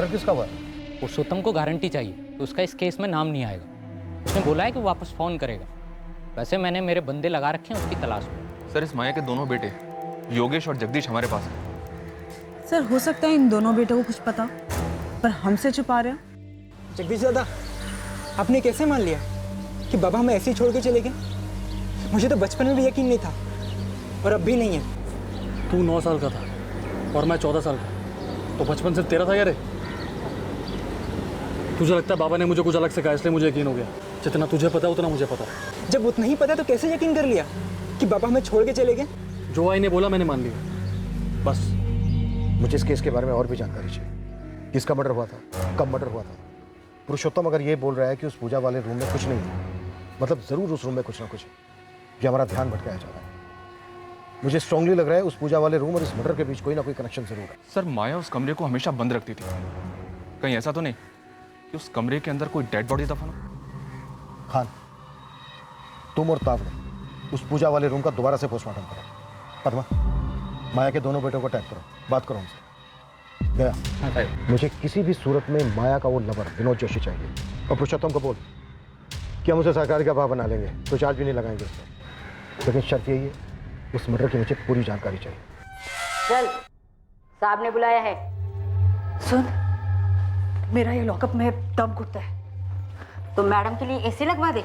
Murder किसका हुआ? पुरुषोत्तम को गारंटी चाहिए तो उसका इस केस में नाम नहीं आएगा। उसने बोला है कि वो वापस फ़ोन करेगा। वैसे मैंने मेरे बंदे लगा रखे हैं उसकी तलाश में। सर, इस माया के दोनों बेटे योगेश और जगदीश हमारे पास हैं। सर हो सकता है इन दोनों बेटों को कुछ पता, पर हमसे छुपा रहे हैं। जगदीश दादा, आपने कैसे मान लिया कि बाबा हमें ऐसे ही छोड़ के चले गए? मुझे तो बचपन में भी यकीन नहीं था और अब भी नहीं है। तू 9 साल का था और मैं 14 साल का, तो बचपन से तेरा था यार। तुझे लगता है बाबा ने मुझे कुछ अलग से कहा इसलिए मुझे यकीन हो गया? जितना तुझे पता है उतना मुझे पता है। जब उतना ही पता तो कैसे यकीन कर लिया कि बाबा हमें छोड़ के चले गए? जो आई ने बोला मैंने मान लिया, बस। मुझे इस केस के बारे में और भी जानकारी चाहिए। किसका मर्डर हुआ था, कब मर्डर हुआ था? पुरुषोत्तम अगर ये बोल रहा है कि उस पूजा वाले रूम में कुछ नहीं था, मतलब जरूर उस रूम में कुछ ना कुछ है। ये हमारा ध्यान भटकाया जा रहा है। मुझे स्ट्रांगली लग रहा है उस पूजा वाले रूम और इस मर्डर के बीच कोई ना कोई कनेक्शन जरूर है। सर, माया उस कमरे को हमेशा बंद रखती थी। कहीं ऐसा तो नहीं कि उस कमरे के अंदर कोई डेड बॉडी दफन हो? खान, तुम और तावड़े उस पूजा वाले रूम का दोबारा से पोस्टमार्टम करो। पद्मा, माया के दोनों बेटों को टैग करो, बात करो उनसे। गया। मुझे किसी भी सूरत में माया का वो लवर विनोद जोशी चाहिए। और पुरुषोत्तम को बोल कि हम उसे सरकारी का भाव बना लेंगे, तो चार्ज भी नहीं लगाएंगे उस पर। लेकिन शर्त यही है, उस मर्डर की मुझे पूरी जानकारी चाहिए। चल, साहब ने बुलाया है। सुन, मेरा ये लॉकअप में दम घुटता है, तो मैडम के लिए एसी लगवा दे।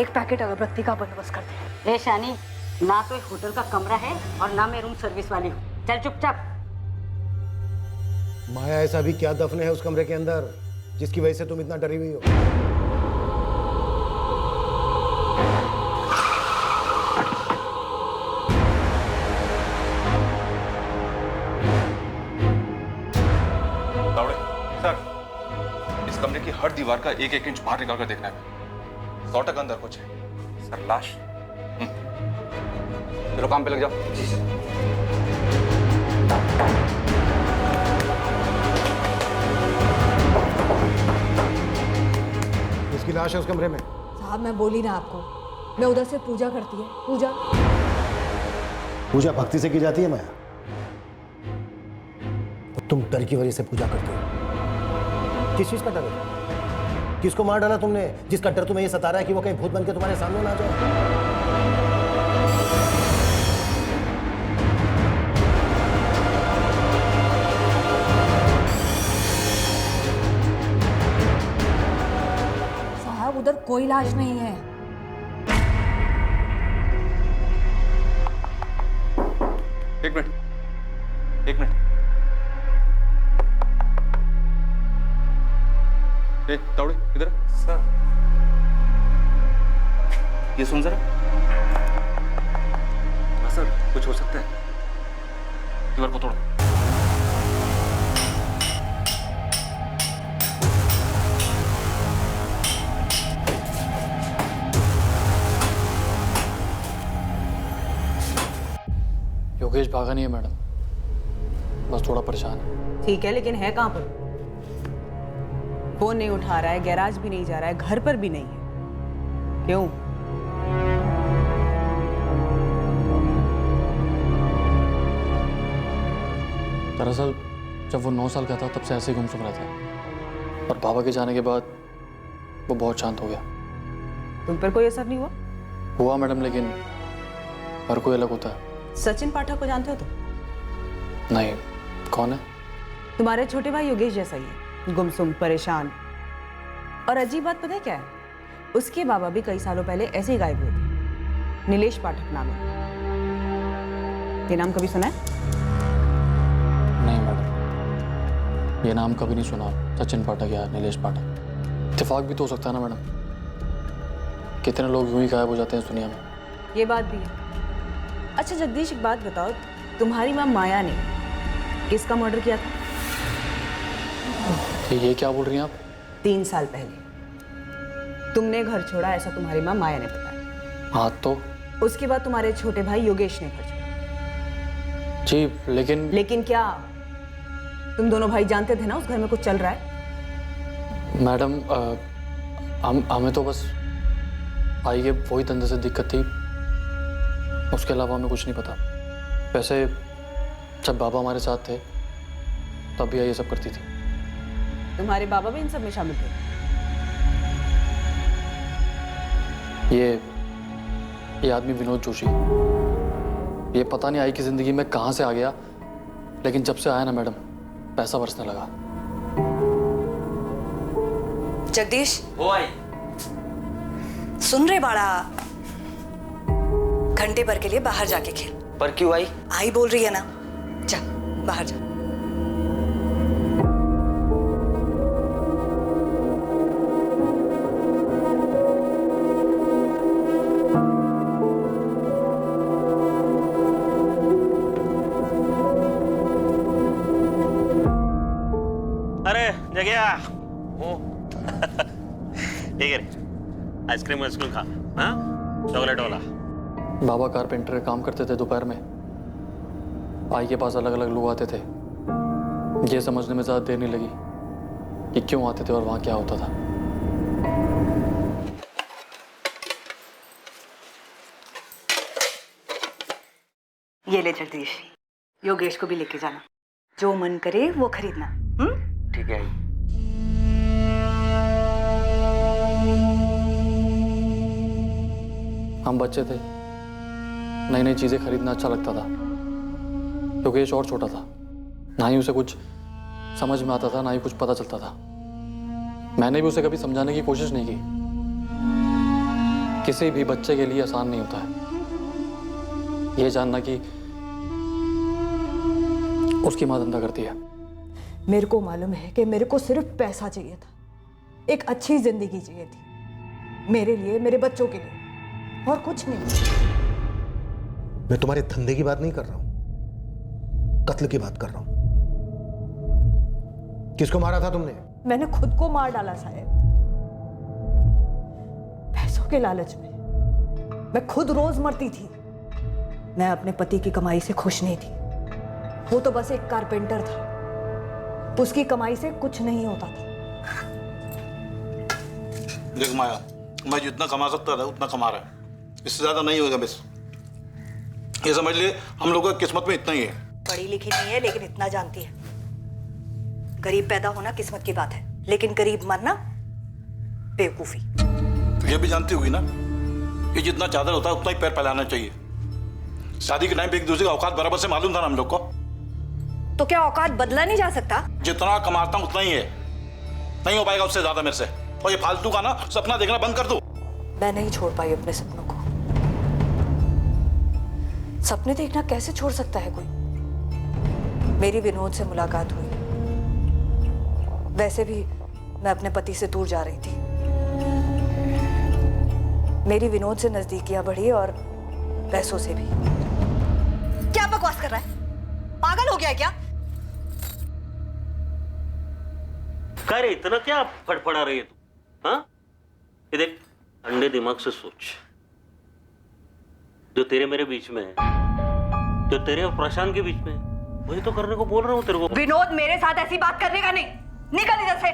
एक पैकेट अगरबत्ती का बंदोबस्त कर दे। ए शानी, ना तो होटल का कमरा है और ना मैं रूम सर्विस वाली हूँ। चल चुपचाप। माया ऐसा भी क्या दफन है उस कमरे के अंदर जिसकी वजह से तुम इतना डरी हुई हो? सर, इस कमरे की हर दीवार का 1-1 इंच बाहर निकाल कर देखना है। 100% अंदर कुछ है। सर, लाश। चलो काम पे लग जाओ। जी सर। इसकी लाश है उस कमरे में। साहब मैं बोली ना आपको, मैं उधर से पूजा करती है। पूजा पूजा भक्ति से की जाती है माया, और तुम डर की वजह से पूजा करते हो। किस चीज का डर है? किसको मार डाला तुमने जिसका डर तुम्हें ये सता रहा है कि वो कहीं भूत बन के तुम्हारे सामने ना आ जाए? साहब उधर कोई लाश नहीं है। एक मिनट। ए, तावड़े, इधर सर। ये सुन जरा। हाँ सर, कुछ हो सकता है। दीवार को तोड़ो। योगेश भागा नहीं है मैडम, बस थोड़ा परेशान है। ठीक है, लेकिन है कहाँ पर? फोन नहीं उठा रहा है, गैराज भी नहीं जा रहा है, घर पर भी नहीं है। क्यों? दरअसल जब वो 9 साल का था तब से ऐसे ही गुमसुम रहता है, और बाबा के जाने के बाद वो बहुत शांत हो गया। तुम पर कोई असर नहीं हुआ? हुआ मैडम, लेकिन हर कोई अलग होता है। सचिन पाठक को जानते हो तुम? नहीं, कौन है? तुम्हारे छोटे भाई योगेश जैसा ही है, गुमसुम, परेशान। और अजीब बात पता है क्या है? उसके बाबा भी कई सालों पहले ऐसे ही गायब हुए थे। नीलेश पाठक नाम है। ये नाम कभी सुना है? नहीं मैडम, ये नाम कभी नहीं सुना। सचिन पाठक या नीलेश पाठक। इत्तेफाक भी तो हो सकता है ना मैडम, कितने लोग यूं ही गायब हो जाते हैं इस दुनिया में। ये बात भी है। अच्छा जगदीश, एक बात बताओ, तुम्हारी माँ माया ने किसका मर्डर किया था? ये क्या बोल रही हैं आप? 3 साल पहले तुमने घर छोड़ा, ऐसा तुम्हारी माँ माया ने बताया। हाँ तो? उसके बाद तुम्हारे छोटे भाई योगेश ने घर छोड़ा। जी, लेकिन क्या तुम दोनों भाई जानते थे ना उस घर में कुछ चल रहा है? मैडम, हमें तो बस आई के वही धंधे से दिक्कत थी, उसके अलावा हमें कुछ नहीं पता। वैसे जब बाबा हमारे साथ थे तब भी ये सब करती थी। तुम्हारे बाबा भी इन सब में शामिल थे? ये आदमी विनोद जोशी, ये पता नहीं आई की जिंदगी में कहां से आ गया, लेकिन जब से आया ना मैडम, पैसा बरसने लगा। जगदीश, वो आई। सुन रहे बाड़ा, घंटे भर के लिए बाहर जाके खेल। पर क्यों आई? आई बोल रही है ना, जा बाहर जा। अरे जगह ठीक है, आइसक्रीम वाइसक्रीम खा, हाँ चॉकलेट वाला। बाबा कारपेंटर काम करते थे, दोपहर में आई के पास अलग अलग लोग आते थे। ये समझने में ज़्यादा देर नहीं लगी कि क्यों आते थे और वहाँ क्या होता था। ये ले जगदीश, योगेश को भी लेके जाना, जो मन करे वो खरीदना। ठीक है। हम बच्चे थे, नई नई चीज़ें खरीदना अच्छा लगता था। योगेश और छोटा था, ना ही उसे कुछ समझ में आता था, ना ही कुछ पता चलता था। मैंने भी उसे कभी समझाने की कोशिश नहीं की। किसी भी बच्चे के लिए आसान नहीं होता है ये जानना कि उसकी माँ धंधा करती है। मेरे को मालूम है कि मेरे को सिर्फ पैसा चाहिए था, एक अच्छी जिंदगी चाहिए थी, मेरे लिए, मेरे बच्चों के लिए, और कुछ नहीं। मैं तुम्हारे धंधे की बात नहीं कर रहा हूं, कत्ल की बात कर रहा हूं। किसको मारा था तुमने? मैंने खुद को मार डाला साहब, पैसों के लालच में। मैं खुद रोज मरती थी। मैं अपने पति की कमाई से खुश नहीं थी। वो तो बस एक कारपेंटर था, उसकी कमाई से कुछ नहीं होता था। देख माया, मैं जितना कमा सकता था उतना कमा रहा है, इससे ज्यादा नहीं होगा। बस ये समझ ले, हम लोगों की किस्मत में इतना ही है। पढ़ी लिखी नहीं है लेकिन इतना जानती है, गरीब पैदा होना किस्मत की बात है, लेकिन गरीब मरना बेवकूफी। तो ये भी जानती होगी ना, ये जितना चादर होता है उतना ही पैर फैलाना चाहिए। शादी के टाइम पे एक दूसरे का औकात बराबर से मालूम था ना हम लोग को। तो क्या औकात बदला नहीं जा सकता? जितना कमाता हूं उतना ही है, नहीं हो पाएगा उससे ज्यादा मेरे से। और ये फालतू का ना सपना देखना बंद कर दो। मैं नहीं छोड़ पाई अपने सपनों को। सपने देखना कैसे छोड़ सकता है कोई? मेरी विनोद से मुलाकात हुई, वैसे भी मैं अपने पति से दूर जा रही थी। मेरी विनोद से नजदीकियां बढ़ी और पैसों से भी। क्या बकवास कर रहा है? पागल हो गया है क्या? करे इतना क्या फड़फड़ा रही है तू? हाँ, ये देख, ठंडे दिमाग से सोच। जो तेरे मेरे बीच में है, जो तेरे और प्रशांत के बीच में है, वही तो करने को बोल रहा हूँ तेरे को। विनोद, मेरे साथ ऐसी बात करने का नहीं, निकल इधर से।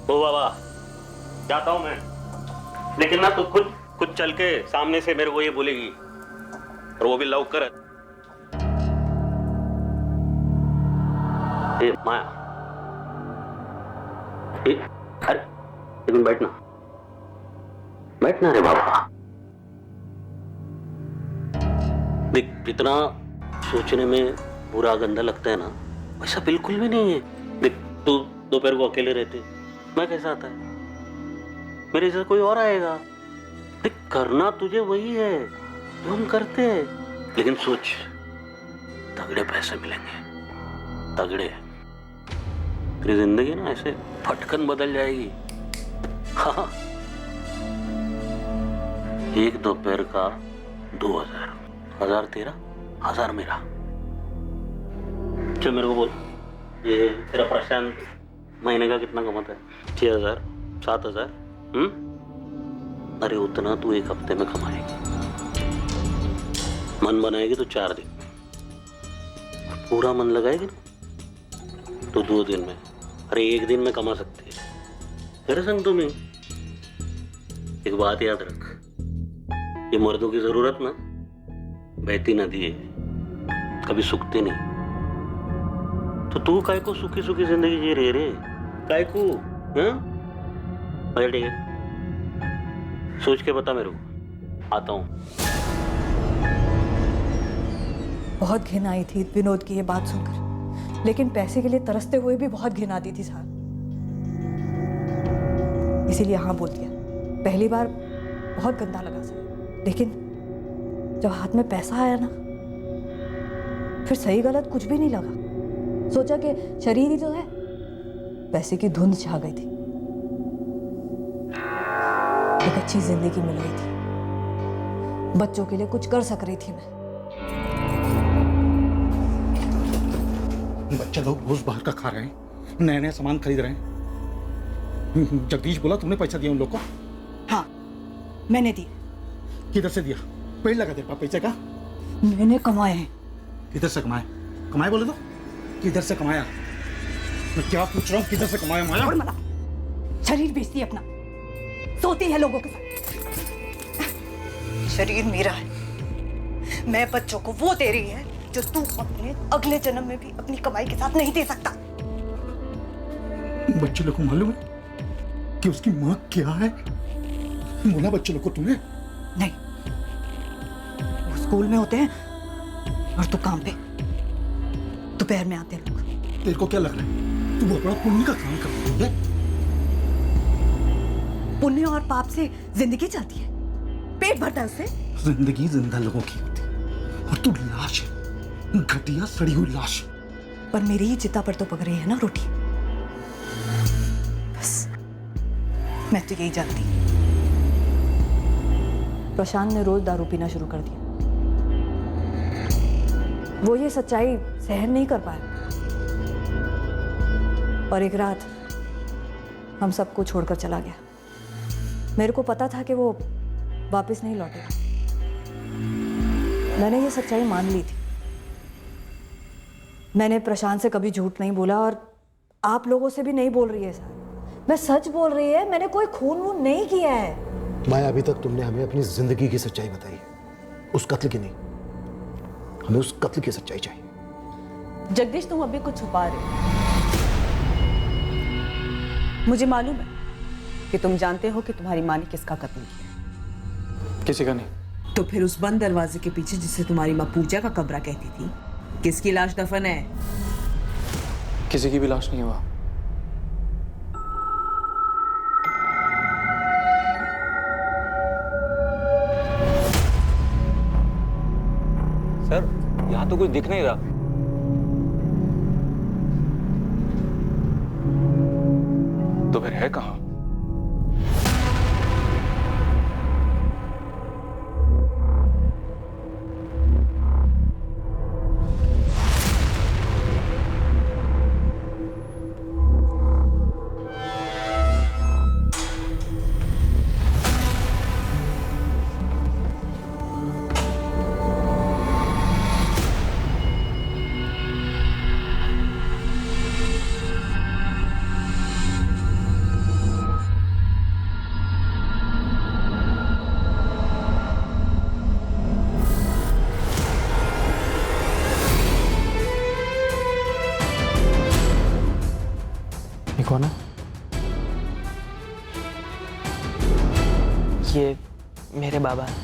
ओ बाबा, जाता हूँ मैं, लेकिन ना तू खुद चल के सामने से मेरे को ये बोलेगी, और वो भी लव कर। ए माया, अरे लेकिन बैठना रे बाबा। देख, जितना सोचने में बुरा गंदा लगता है ना, वैसा बिल्कुल भी नहीं है। देख, तू दोपहर को अकेले रहते, मैं कैसा आता है, मेरे जैसा कोई और आएगा। देख, करना तुझे वही है जो हम करते हैं, लेकिन सोच, तगड़े पैसे मिलेंगे, तगड़े। तेरी जिंदगी ना ऐसे फटकन बदल जाएगी। हाँ, एक दोपहर का 2000, 1000 तेरा, 1000 मेरा। चल मेरे को बोल, ये तेरा प्रशांत महीने का कितना कमाता है? 6000, 7000? अरे उतना तू एक हफ्ते में कमाएगी। मन बनाएगी तो 4 दिन, पूरा मन लगाएगी ना तो 2 दिन में, अरे 1 दिन में कमा सकती है। मेरे संग तुम्हें एक बात याद रख, ये मर्दों की जरूरत ना बहती नदी है, कभी सूखती नहीं। तो तू काय को सुखी सुखी जिंदगी जी रही रे? काय को? हाँ? अच्छा ठीक है, सोच के बता मेरे को, आता हूँ। बहुत घिन आई थी विनोद की ये बात सुनकर, लेकिन पैसे के लिए तरसते हुए भी बहुत घिन आती थी साहब, इसीलिए हाँ बोल दिया। पहली बार बहुत गंदा लगा सर, लेकिन जब हाथ में पैसा आया ना, फिर सही गलत कुछ भी नहीं लगा। सोचा कि शरीर ही तो है, पैसे की धुंध छा गई थी। एक अच्छी जिंदगी मिल गई थी, बच्चों के लिए कुछ कर सक रही थी मैं। बच्चे लोग रोज बाहर का खा रहे हैं, नए नए सामान खरीद रहे हैं। जगदीश बोला तुमने पैसा दिया उन लोग को? हाँ, मैंने दिया। किधर से दिया? पेड़ लगा तेरे पास पैसे का? मैंने कमाए हैं। किधर से कमाए? कमाए बोले तो किधर से कमाया? मैं क्या पूछ रहा हूँ, किधर से कमाया माया? और मला, शरीर बेचती है अपना, सोती है लोगों के साथ। शरीर मेरा है, मैं बच्चों को वो दे रही है जो तू अपने अगले जन्म में भी अपनी कमाई के साथ नहीं दे सकता। बच्चे लोग को मालूम है कि उसकी माँ क्या है? बोला बच्चे लोग को तुमने? नहीं, वो स्कूल में होते हैं और तू काम पे, दोपहर में आते हैं लोग। तेरे को क्या लग रहा है तू बहुत बड़ा पुण्य का काम कर रही है? पुण्य और पाप से जिंदगी चलती है, पेट भरता है उससे। जिंदगी जिंदा लोगों की होती है और तू लाश है, घटिया सड़ी हुई लाश। पर मेरी ही चिता पर तो पक रही है ना रोटी। बस मैं तो यही जानती। प्रशांत ने रोज दारू पीना शुरू कर दिया। वो ये सच्चाई सहन नहीं कर पाया और एक रात हम सबको छोड़कर चला गया। मेरे को पता था कि वो वापस नहीं लौटेगा। मैंने ये सच्चाई मान ली थी। मैंने प्रशांत से कभी झूठ नहीं बोला और आप लोगों से भी नहीं बोल रही है सर। मैं सच बोल रही है, मैंने कोई खून वून नहीं किया है। माया, अभी तक तुमने हमें अपनी जिंदगी की सच्चाई बताई, उस कत्ल की नहीं। हमें उस कत्ल की सच्चाई चाहिए। जगदीश, तुम अभी कुछ छुपा रहे हो। मुझे मालूम है कि तुम जानते हो कि तुम्हारी माँ ने किसका कत्ल किया। किसी का नहीं। तो फिर उस बंद दरवाजे के पीछे जिसे तुम्हारी माँ पूजा का कमरा कहती थी, किसकी लाश दफन है? किसी की भी लाश नहीं हुआ। सर, यहाँ तो कुछ दिख नहीं रहा। तो फिर है कहाँ? कौन है? ये मेरे बाबा हैं।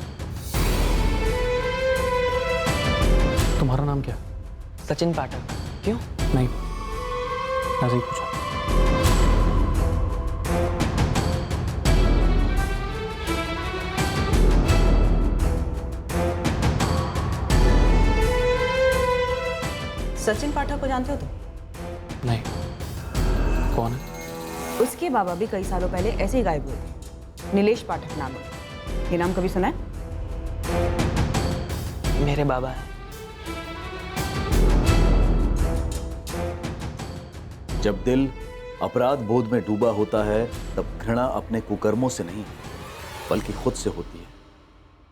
तुम्हारा नाम क्या? सचिन पाठक। क्यों? नहीं, ऐसे ही पूछा। सचिन पाठक को जानते हो तुम? नहीं। कौन है? उसके बाबा भी कई सालों पहले ऐसे ही गायब हुए थे। नीलेश पाठक नाम है। ये नाम कभी सुना है? मेरे बाबा हैं। जब दिल अपराध बोध में डूबा होता है, तब घृणा अपने कुकर्मों से नहीं बल्कि खुद से होती है।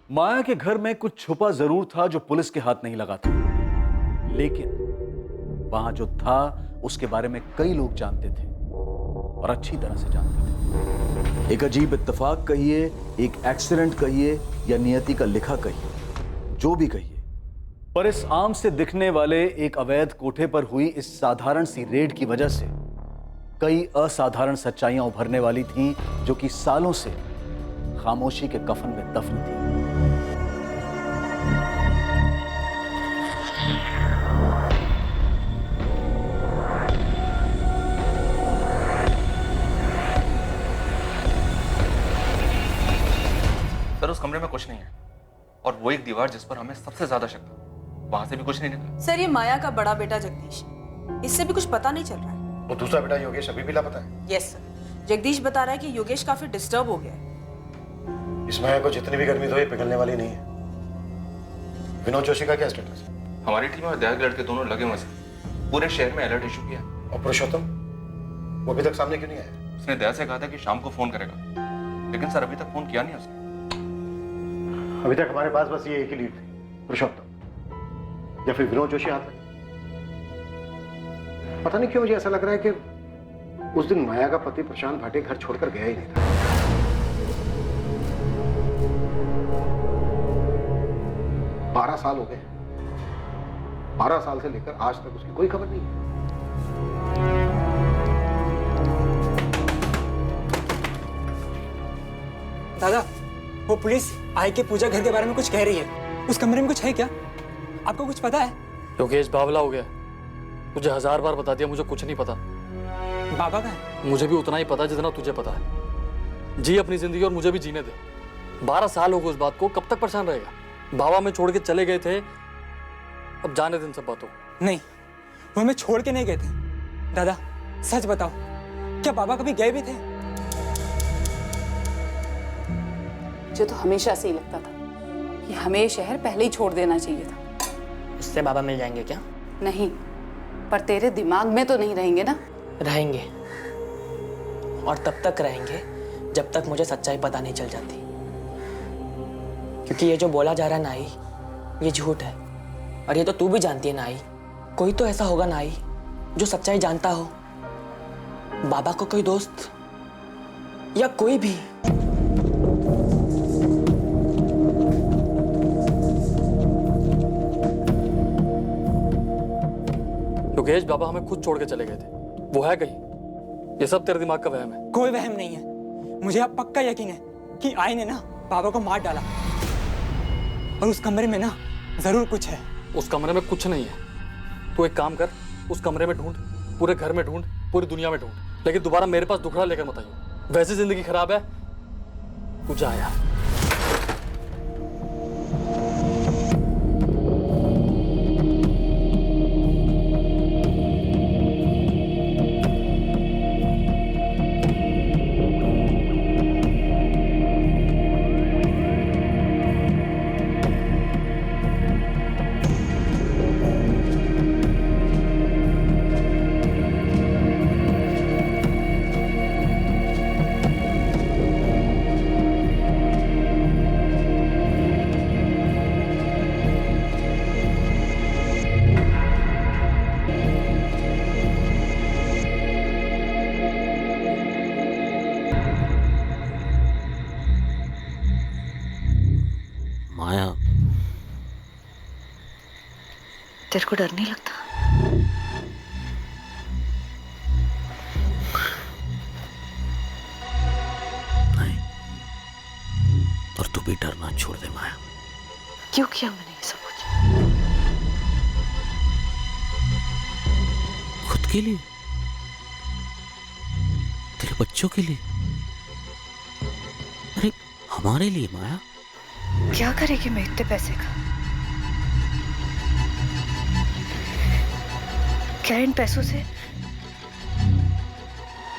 माया के घर में कुछ छुपा जरूर था जो पुलिस के हाथ नहीं लगा था, लेकिन वहां जो था उसके बारे में कई लोग जानते थे और अच्छी तरह से जानते थे। एक अजीब इत्तेफाक कहिए, एक एक्सीडेंट कहिए या नियति का लिखा कहिए, जो भी कहिए, पर इस आम से दिखने वाले एक अवैध कोठे पर हुई इस साधारण सी रेड की वजह से कई असाधारण सच्चाइयां उभरने वाली थीं, जो कि सालों से खामोशी के कफन में दफन थी। सर उस कमरे में कुछ नहीं है, और वो एक दीवार जिस पर हमें सबसे ज्यादा शक था, वहां से भी कुछ नहीं निकला। सर ये माया का बड़ा बेटा जगदीश, इससे भी कुछ पता नहीं चल रहा है। वो दूसरा बेटा योगेश अभी भी लापता है। यस सर, जगदीश बता रहा है कि योगेश काफी डिस्टर्ब हो गया है। इस माया को जितनी भी गर्मी दो ये पिघलने वाली नहीं है। विनोद जोशी का क्या स्टेटस है? हमारी टीम और दया के लड़के दोनों लगे हुए हैं, पूरे शहर में अलर्ट इशू किया। और पुरुषोत्तम वो अभी तक सामने क्यों नहीं आया? उसने दया से कहा था कि शाम को फोन करेगा, लेकिन सर अभी तक फोन किया नहीं उसने। अभी तक हमारे पास बस ये एक ही लीड थी, पुरुषोत्तम या फिर विनोद जोशी हाथ में। पता नहीं क्यों मुझे ऐसा लग रहा है कि उस दिन माया का पति प्रशांत भाटे घर छोड़कर गया ही नहीं था। बारह साल हो गए, 12 साल से लेकर आज तक उसकी कोई खबर नहीं है। दादा, वो पुलिस आई के पूजा घर के बारे में कुछ कह रही है। उस कमरे में कुछ है क्या? आपको कुछ पता है? योगेश बावला हो गया। मुझे 1000 बार बता दिया, मुझे कुछ नहीं पता। बाबा का है? मुझे भी उतना ही पता जितना तुझे पता है। जी अपनी जिंदगी और मुझे भी जीने दे। 12 साल हो गए उस बात को, कब तक परेशान रहेगा? बाबा में छोड़ के चले गए थे, अब जाने दे इन सब बातों। नहीं, वो हमें छोड़ के नहीं गए थे। दादा सच बताओ, क्या बाबा कभी गए भी थे? मुझे तो हमेशा से ही लगता था कि हमें शहर पहले ही छोड़ देना चाहिए था। उससे बाबा मिल जाएंगे क्या? नहीं, पर तेरे दिमाग में तो नहीं रहेंगे ना? रहेंगे, और तब तक रहेंगे जब तक मुझे सच्चाई पता नहीं चल जाती। क्योंकि ये जो बोला जा रहा है नाई, ये झूठ है। और ये तो तू भी जानती है नाई, कोई तो ऐसा होगा नाई जो सच्चाई जानता हो। बाबा को कोई दोस्त या कोई भी। योगेश बाबा हमें खुद छोड़ के चले गए थे, वो है कहीं? ये सब तेरे दिमाग का वहम है। कोई वहम नहीं है, मुझे अब पक्का यकीन है कि आई ने ना बाबा को मार डाला। और उस कमरे में ना जरूर कुछ है। उस कमरे में कुछ नहीं है। तू एक काम कर, उस कमरे में ढूंढ, पूरे घर में ढूंढ, पूरी दुनिया में ढूंढ, लेकिन दोबारा मेरे पास दुखड़ा लेकर मत आइयो। वैसे जिंदगी खराब है, तू जा यार। माया, तेरे को डर नहीं लगता? नहीं, और तू भी डरना छोड़ दे माया। क्यों किया मैंने ये सब कुछ? खुद के लिए, तेरे बच्चों के लिए, अरे हमारे लिए माया। क्या करेगी मैं इतने पैसे का? क्या इन पैसों से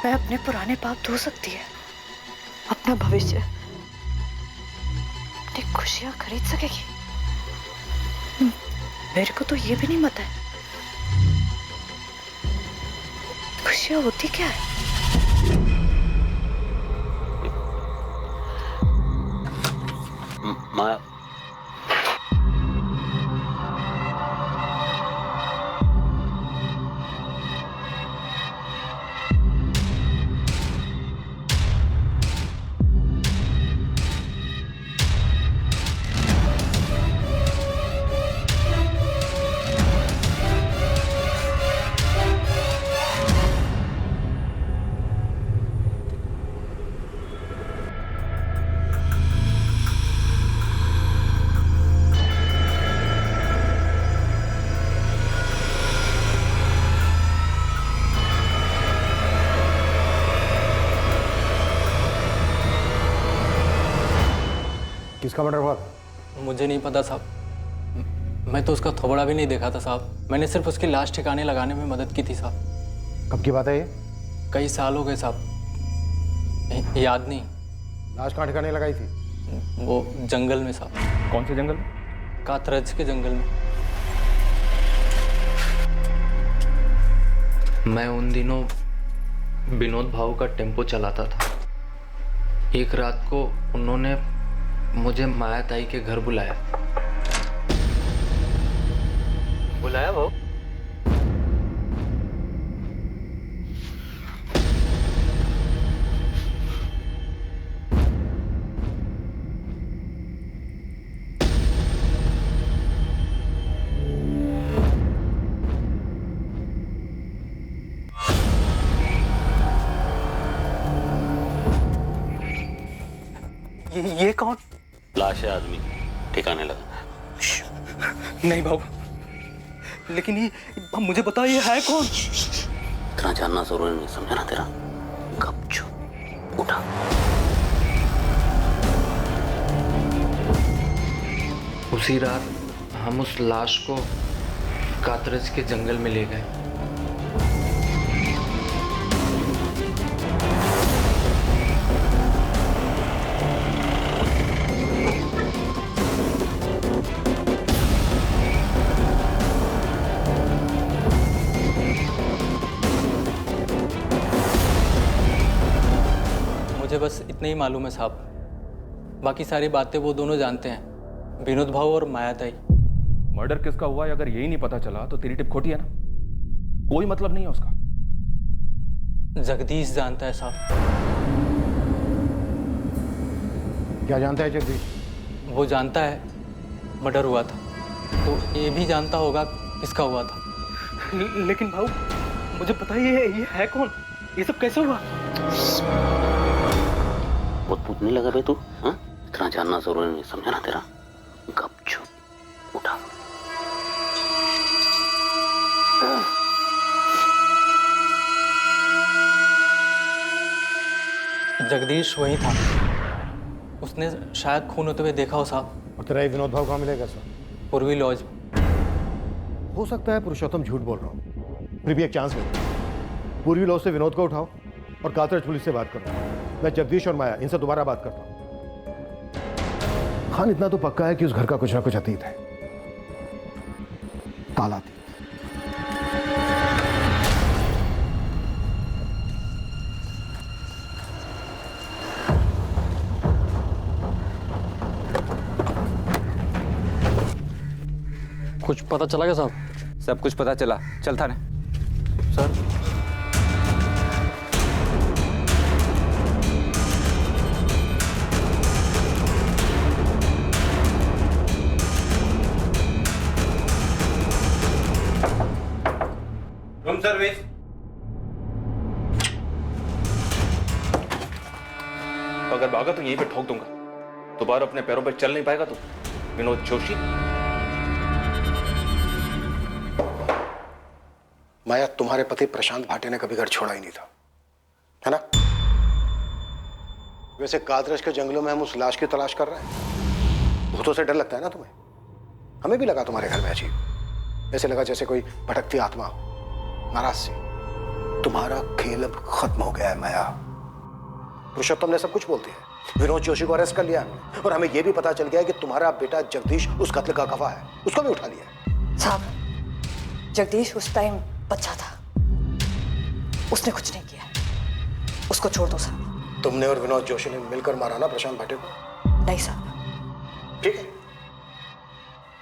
मैं अपने पुराने पाप धो सकती है, अपना भविष्य, अपनी खुशियां खरीद सकेगी? मेरे को तो ये भी नहीं पता है खुशियां होती क्या है। माया, किसका मर्डर हुआ? मुझे नहीं पता साहब, मैं तो उसका थोबड़ा भी नहीं देखा था साहब। मैंने सिर्फ उसकी लाश ठिकाने लगाने में मदद की थी साहब। कब की बात है ये? कई साल हो गए साहब, याद नहीं। लाश कहाँ ठिकाने लगाई थी? वो जंगल में साहब। कौन से जंगल? कातरज के जंगल में। मैं उन दिनों विनोद भाऊ का टेम्पो चलाता था। एक रात को उन्होंने मुझे माया ताई के घर बुलाया वो। ये कौन? लाश है आदमी, ठिकाने लगा। नहीं बाबू, लेकिन ये मुझे बताओ ये है कौन? इतना जानना जरूरी नहीं, समझा ना तेरा? गपचुप उठा। उसी रात हम उस लाश को कातरज के जंगल में ले गए। मुझे बस इतना ही मालूम है साहब, बाकी सारी बातें वो दोनों जानते हैं, विनोद भाऊ और माया ताई। मर्डर किसका हुआ है अगर यही नहीं पता चला तो तेरी टिप खोटी है ना, कोई मतलब नहीं है उसका। जगदीश जानता है साहब। क्या जानता है जगदीश? वो जानता है मर्डर हुआ था, तो ये भी जानता होगा किसका हुआ था। लेकिन भाऊ मुझे बताइए ये है कौन? ये सब कैसे हुआ? बहुत पूछने लगा बे तू, हाँ? इतना जानना जरूरी नहीं, समझा ना तेरा? गपचुप उठा। जगदीश वही था, उसने शायद खून होते हुए देखा हो साहब। और तेरा ये विनोद भाव कहाँ मिलेगा सर? पूर्वी लॉज। हो सकता है पुरुषोत्तम झूठ बोल रहा हूँ, फिर भी एक चांस मिले। पूर्वी लॉज से विनोद को उठाओ और कातरज पुलिस से बात करो। मैं जगदीश और माया इनसे दोबारा बात करता हूँ। खान इतना तो पक्का है कि उस घर का कुछ ना कुछ अतीत है, काला अतीत। कुछ पता चला क्या साहब? सब कुछ पता चला, चल थाने। Sir room service. अगर भागा तो यहीं पे ठोक दूंगा, दोबारा अपने पैरों पे चल नहीं पाएगा तू, विनोद जोशी। माया, तुम्हारे पति प्रशांत भाटे ने कभी घर छोड़ा ही नहीं था, है ना? वैसे कातरज के जंगलों में हम उस लाश की तलाश कर रहे हैं। भूतों से डर लगता है ना तुम्हें? हमें भी लगा तुम्हारे घर में अजीब, ऐसे लगा जैसे कोई भटकती आत्मा हो, नाराज सी। तुम्हारा खेल अब खत्म हो गया है माया। पुरुषोत्तम ने सब कुछ बोलती है। विनोद जोशी को अरेस्ट कर लिया और हमें यह भी पता चल गया कि तुम्हारा बेटा जगदीश उस कत्ल का गवाह है, उसको भी उठा लिया। साहब, जगदीश उस टाइम बच्चा था, उसने कुछ नहीं किया, उसको छोड़ दो साहब। तुमने और विनोद जोशी ने मिलकर मारा ना प्रशांत भाटे को? नहीं साहब। ठीक है,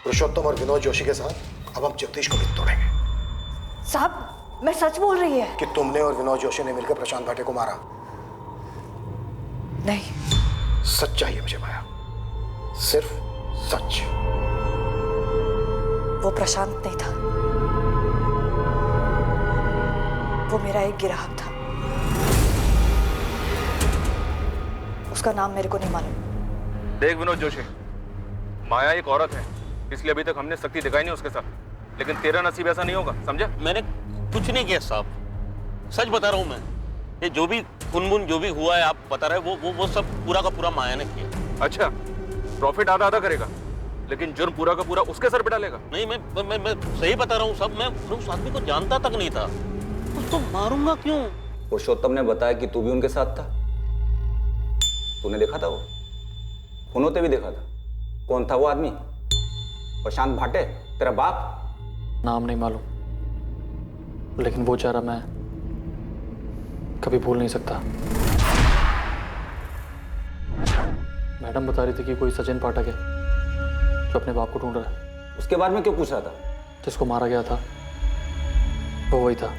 पुरुषोत्तम और विनोद जोशी के साथ अब हम जगदीश को भी तोड़ेंगे। साहब, मैं सच बोल रही है कि तुमने और विनोद जोशी ने मिलकर प्रशांत भाटे को मारा? नहीं। सच चाहिए मुझे माया, सिर्फ सच। वो प्रशांत नहीं था, वो मेरा एक ग्राहक था। उसका नाम मेरे को नहीं मालूम। देख विनोद जोशी, माया एक औरत है, इसलिए अभी तक हमने सख्ती दिखाई नहीं उसके साथ, लेकिन तेरा नसीब ऐसा नहीं होगा, समझा? मैंने कुछ नहीं किया साहब, सच बता रहा हूं मैं। ये जो भी खुनमुन जो भी हुआ है आप बता रहे वो सब पूरा का पूरा माया ने किया। अच्छा, प्रॉफिट आधा आधा करेगा, लेकिन जुर्म पूरा का पूरा उसके सर पे डालेगा। नहीं, मैं सही बता रहा हूँ सब। मैं उस आदमी को जानता तक नहीं था। उसको मारूंगा क्यों? पुरुषोत्तम ने बताया कि तू भी उनके साथ था। तूने देखा था वो? फोनों पे भी देखा था। कौन था वो आदमी? प्रशांत भाटे, तेरा बाप? नाम नहीं मालूम, लेकिन वो चेहरा मैं कभी भूल नहीं सकता। मैडम बता रही थी कि कोई सचिन पाठक है जो अपने बाप को ढूंढ रहा है। उसके बारे में क्यों पूछ रहा था? जिसको मारा गया था वो वही था।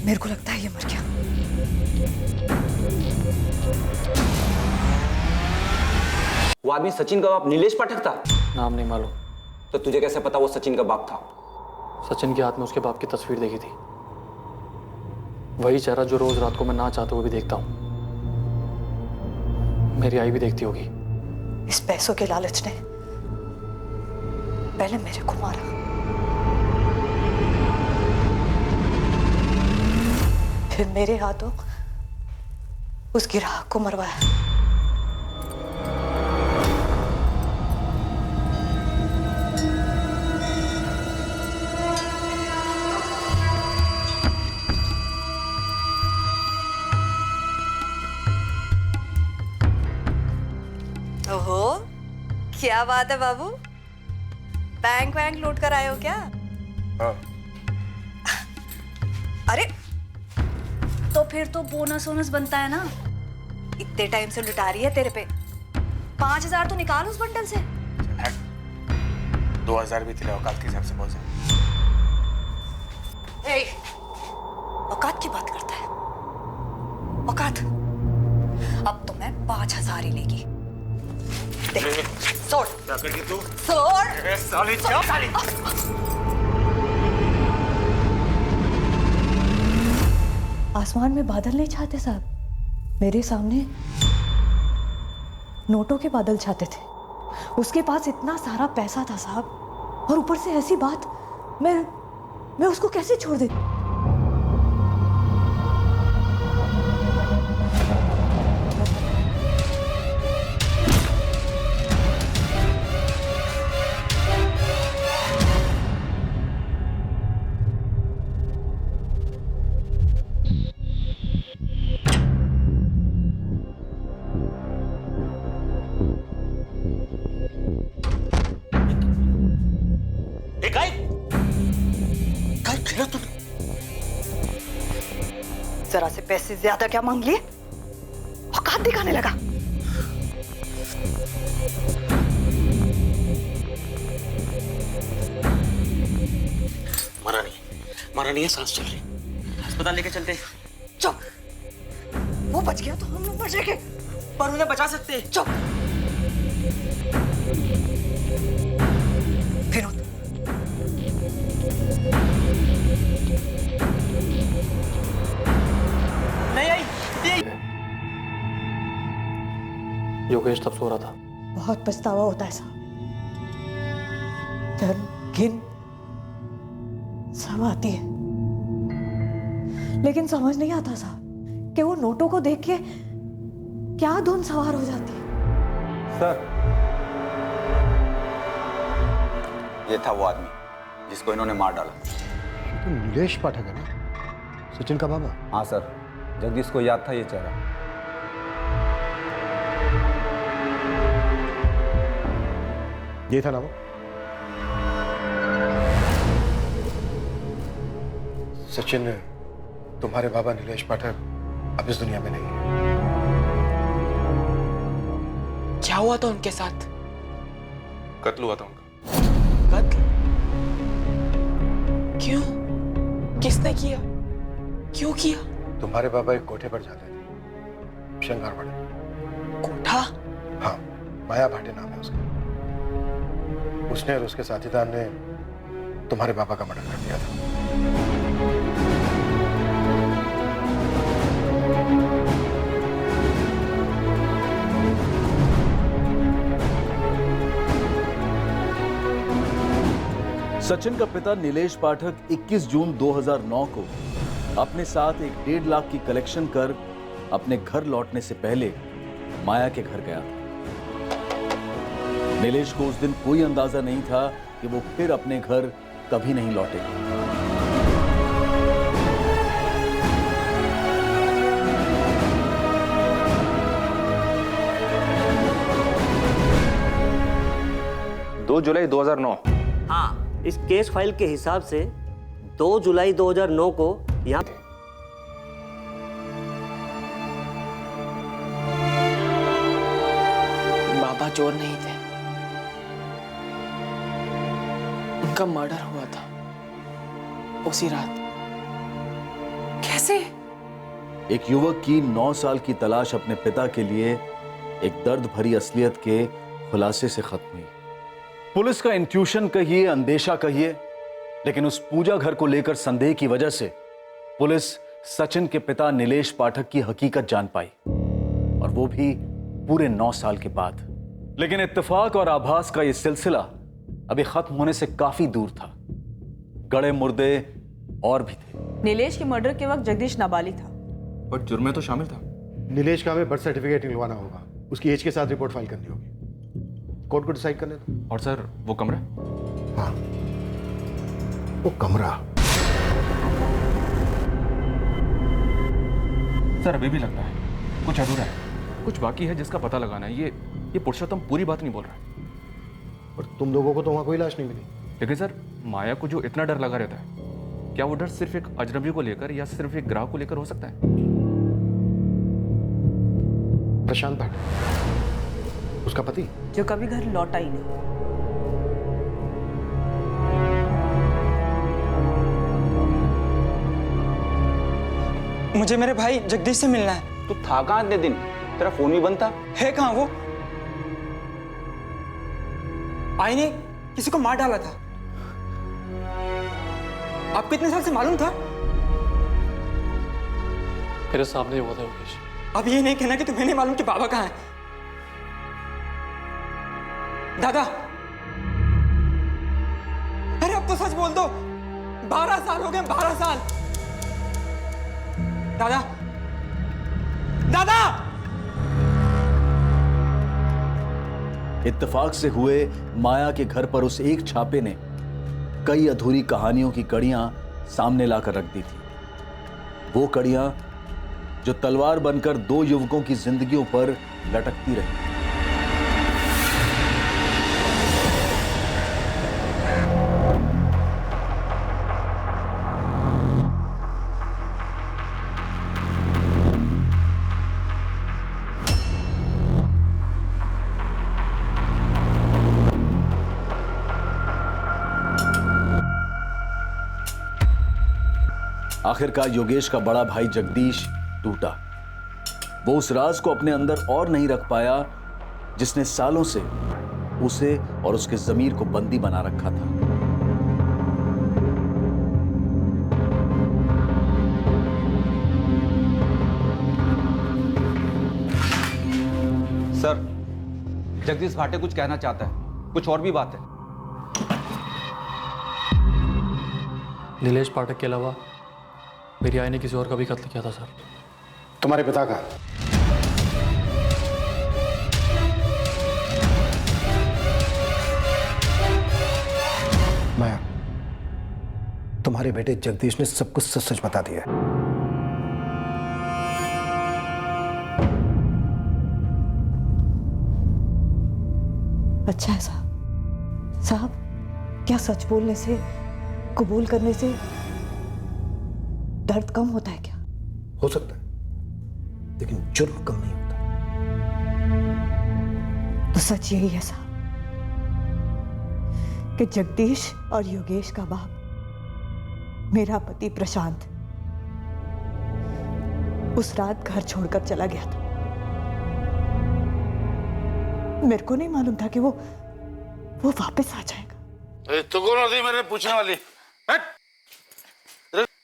मेरे को लगता है ये मर गया। वो आदमी सचिन का बाप नीलेश पाठक था? नाम नहीं मालूम। तो तुझे कैसे पता वो सचिन का बाप था? सचिन के हाथ में उसके बाप की तस्वीर देखी थी। वही चेहरा जो रोज रात को मैं ना चाहते हुए भी देखता हूँ। मेरी आई भी देखती होगी। इस पैसों के लालच ने पहले मेरे को मारा, फिर मेरे हाथों उस ग्राहक को मरवाया। ओहो, क्या बात है बाबू, बैंक वैंक लूट कर आए हो क्या? हाँ। अरे तो फिर तो बोनस वोनस बनता है ना। इतने टाइम से लुटा रही है तेरे पे। 5,000 तो निकाल उस बंडल से। 2,000 भी तेरे औकात के हिसाब से बहुत ज्यादा। औकात की बात करता है? औकात? अब तो मैं 5,000 ही लेगी। देख, सोड़। क्या करगी तू? सोड़। साली क्या साली? आसमान में बादल नहीं छाते साहब, मेरे सामने नोटों के बादल छाते थे। उसके पास इतना सारा पैसा था साहब, और ऊपर से ऐसी बात। मैं उसको कैसे छोड़ देती? जरा से पैसे ज्यादा क्या मांग लिए? औकात दिखाने लगा। मरा नहीं है, सांस चल रही। अस्पताल लेके चलते। चुप, वो बच गया तो हम लोग बच जाएंगे। पर उन्हें बचा सकते। चुप। विनोद, नहीं आई। योगेश तब सो रहा था। बहुत पछतावा होता है साहब। धर्म, घिन सब आती है, लेकिन समझ नहीं आता साहब कि वो नोटों को देख के क्या धुन सवार हो जाती है। सर, ये था वो आदमी जिसको इन्होंने मार डाला। तो नीलेश पाठक है ना, सचिन का बाबा? हाँ सर, जगदीश को याद था ये चेहरा। ये था ना वो? सचिन, तुम्हारे बाबा नीलेश पाठक अब इस दुनिया में नहीं है। क्या हुआ था उनके साथ? कत्ल हुआ था उनका। कत्ल? क्यों? किसने किया? क्यों किया? तुम्हारे बाबा एक कोठे पर जाते थे, शंगारवाड़े। कोठा? हाँ, माया भाटे नाम है उसका। उसने और उसके साथीदार ने तुम्हारे बाबा का मर्डर कर दिया था। सचिन का पिता नीलेश पाठक 21 जून 2009 को अपने साथ एक 1.5 लाख की कलेक्शन कर अपने घर लौटने से पहले माया के घर गया था। नीलेश को उस दिन कोई अंदाजा नहीं था कि वो फिर अपने घर कभी नहीं लौटेगा। जुलाई 2009। हाँ, इस केस फाइल के हिसाब से 2 जुलाई 2009 को यहाँ बाबा चोर नहीं थे, उनका मर्डर हुआ था उसी रात। कैसे? एक युवक की 9 साल की तलाश अपने पिता के लिए एक दर्द भरी असलियत के खुलासे से खत्म हुई। पुलिस का इंट्यूशन कहिए, अंदेशा कहिए, लेकिन उस पूजा घर को लेकर संदेह की वजह से पुलिस सचिन के पिता नीलेश पाठक की हकीकत जान पाई, और वो भी पूरे 9 साल के बाद। लेकिन इत्तेफाक और आभास का यह सिलसिला अभी खत्म होने से काफी दूर था। गड़े मुर्दे और भी थे। नीलेश के मर्डर के वक्त जगदीश नाबालिग था, पर जुर्म में तो शामिल था। नीलेश का हमें बर्थ सर्टिफिकेट निकलवाना होगा, उसकी एज के साथ रिपोर्ट फाइल करनी होगी। कोर्ट को डिसाइड करने दो। और सर वो कमरा? हाँ, वो कमरा। सर अभी भी लगता है कुछ अधूरा है, कुछ बाकी है जिसका पता लगाना है। ये पुरुषोत्तम पूरी बात नहीं बोल रहा है। और तुम लोगों को तो वहां कोई लाश नहीं मिली। लेकिन सर माया को जो इतना डर लगा रहता है, क्या वो डर सिर्फ एक अजनबी को लेकर या सिर्फ एक ग्राहक को लेकर हो सकता है? प्रशांत भाटे, उसका पति, जो कभी घर लौटा ही नहीं। मुझे मेरे भाई जगदीश से मिलना है। तू था कहाँ इतने दिन? तेरा फोन भी बंद था। है कहाँ वो? आई ने किसी को मार डाला था। आपको इतने साल से मालूम था? मेरे सामने हुआ था योगेश। अब ये नहीं कहना कि तुम्हें नहीं मालूम कि बाबा कहाँ है। दादा, अरे अब तो सच बोल दो। 12 साल हो गए, 12 साल। दादा, दादा! इत्तेफाक से हुए माया के घर पर उस एक छापे ने कई अधूरी कहानियों की कड़ियां सामने लाकर रख दी थी। वो कड़ियां जो तलवार बनकर 2 युवकों की जिंदगियों पर लटकती रही। आखिरकार योगेश का बड़ा भाई जगदीश टूटा। वो उस राज को अपने अंदर और नहीं रख पाया जिसने सालों से उसे और उसके ज़मीर को बंदी बना रखा था। सर, जगदीश भाटे कुछ कहना चाहता है, कुछ और भी बात है। नीलेश पाठक के अलावा मेरी आई ने किसी और का भी कत्ल किया था सर। तुम्हारे पिता का? माया, तुम्हारे बेटे जगदीश ने सब कुछ सच सच बता दिया। अच्छा है साहब। साहब, क्या सच बोलने से, कबूल करने से दर्द कम होता है क्या? हो सकता है, लेकिन जुर्म कम नहीं होता। तो सच यही है साहब कि जगदीश और योगेश का बाप मेरा पति प्रशांत उस रात घर छोड़कर चला गया था। मेरे को नहीं मालूम था कि वो वापस आ जाएगा। तो कौन होती मेरे पूछने वाली?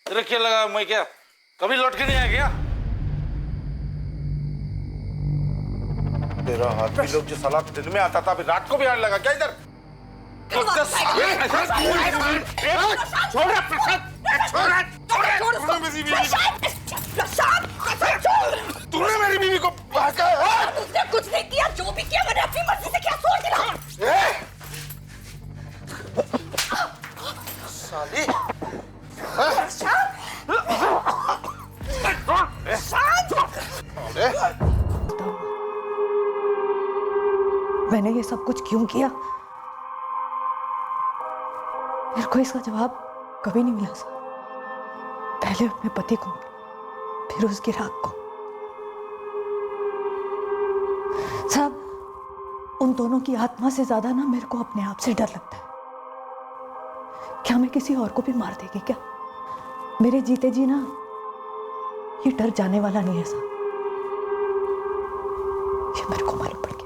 तेरे क्या लगा मैं क्या कभी लौट के नहीं आया क्या? तेरा हाथ भी लोग जो साला दिन में आता था, अभी रात को भी आने लगा क्या इधर? तूने मेरी बीवी को उसने कुछ नहीं किया, जो भी किया मैंने अपनी मर्जी से किया, छोड़ दिला। साली मैंने ये सब कुछ क्यों किया? मेरे को इसका जवाब कभी नहीं मिला सर। पहले अपने पति को, फिर उसकी राख को। साहब, उन दोनों की आत्मा से ज्यादा ना मेरे को अपने आप से डर लगता है। क्या मैं किसी और को भी मार देगी क्या? मेरे जीते जी ना ये डर जाने वाला नहीं है साहब, ये मेरे को मालूम पड़ गया।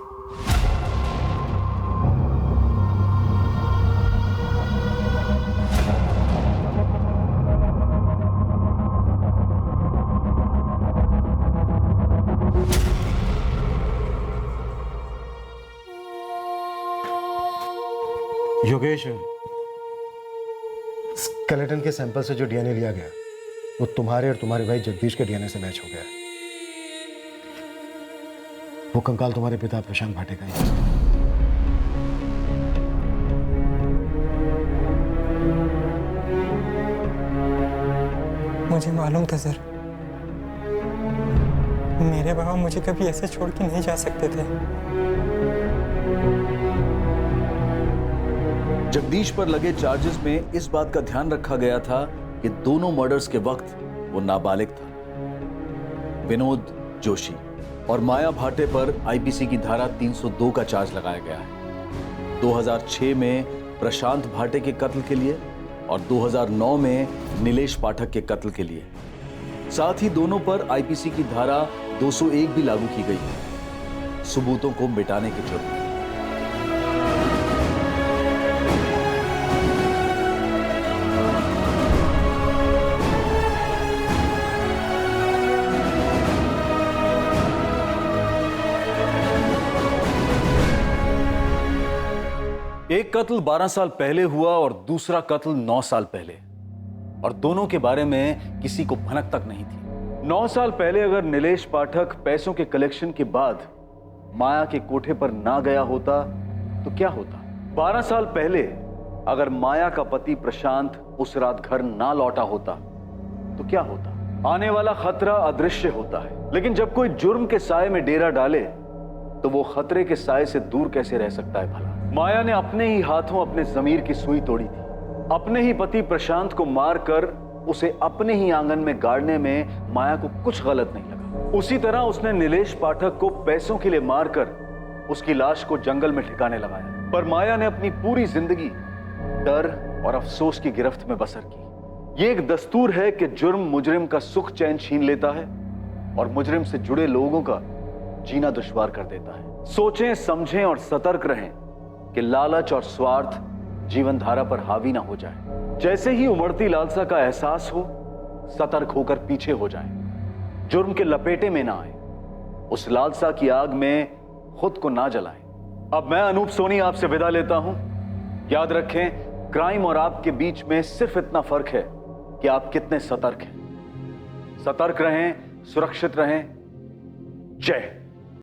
योगेश, स्केलेटन के सैंपल से जो डीएनए लिया गया वो तुम्हारे और तुम्हारे भाई जगदीश के डीएनए से मैच हो गया है। वो कंकाल तुम्हारे पिता प्रशांत भाटे का ही है। मुझे मालूम था सर, मेरे बाबा मुझे कभी ऐसे छोड़ के नहीं जा सकते थे। जगदीश पर लगे चार्जेस में इस बात का ध्यान रखा गया था कि दोनों मर्डर्स के वक्त वो नाबालिग था। विनोद जोशी और माया भाटे पर आईपीसी की धारा 302 का चार्ज लगाया गया है। 2006 में प्रशांत भाटे के कत्ल के लिए और 2009 में नीलेश पाठक के कत्ल के लिए। साथ ही दोनों पर आईपीसी की धारा 201 भी लागू की गई है, सबूतों को मिटाने के जुर्म में। एक कत्ल 12 साल पहले हुआ और दूसरा कत्ल 9 साल पहले, और दोनों के बारे में किसी को भनक तक नहीं थी। 9 साल पहले अगर नीलेश पाठक पैसों के कलेक्शन के बाद माया के कोठे पर ना गया होता तो क्या होता? 12 साल पहले अगर माया का पति प्रशांत उस रात घर ना लौटा होता तो क्या होता? आने वाला खतरा अदृश्य होता है, लेकिन जब कोई जुर्म के साए में डेरा डाले तो वो खतरे के साए से दूर कैसे रह सकता है भला? माया ने अपने ही हाथों अपने जमीर की सुई तोड़ी थी। अपने ही पति प्रशांत को मारकर उसे अपने ही आंगन में गाड़ने में माया को कुछ गलत नहीं लगा। उसी तरह उसने नीलेश पाठक को पैसों के लिए मारकर उसकी लाश को जंगल में ठिकाने लगाया। पर माया ने अपनी पूरी जिंदगी डर और अफसोस की गिरफ्त में बसर की। ये एक दस्तूर है कि जुर्म मुजरिम का सुख चैन छीन लेता है और मुजरिम से जुड़े लोगों का जीना दुश्वार कर देता है। सोचें, समझें और सतर्क रहें कि लालच और स्वार्थ जीवन धारा पर हावी ना हो जाए। जैसे ही उमड़ती लालसा का एहसास हो, सतर्क होकर पीछे हो जाएं। जुर्म के लपेटे में ना आए, उस लालसा की आग में खुद को ना जलाएं। अब मैं अनूप सोनी आपसे विदा लेता हूं। याद रखें, क्राइम और आपके बीच में सिर्फ इतना फर्क है कि आप कितने सतर्क हैं। सतर्क रहें, सुरक्षित रहें। जय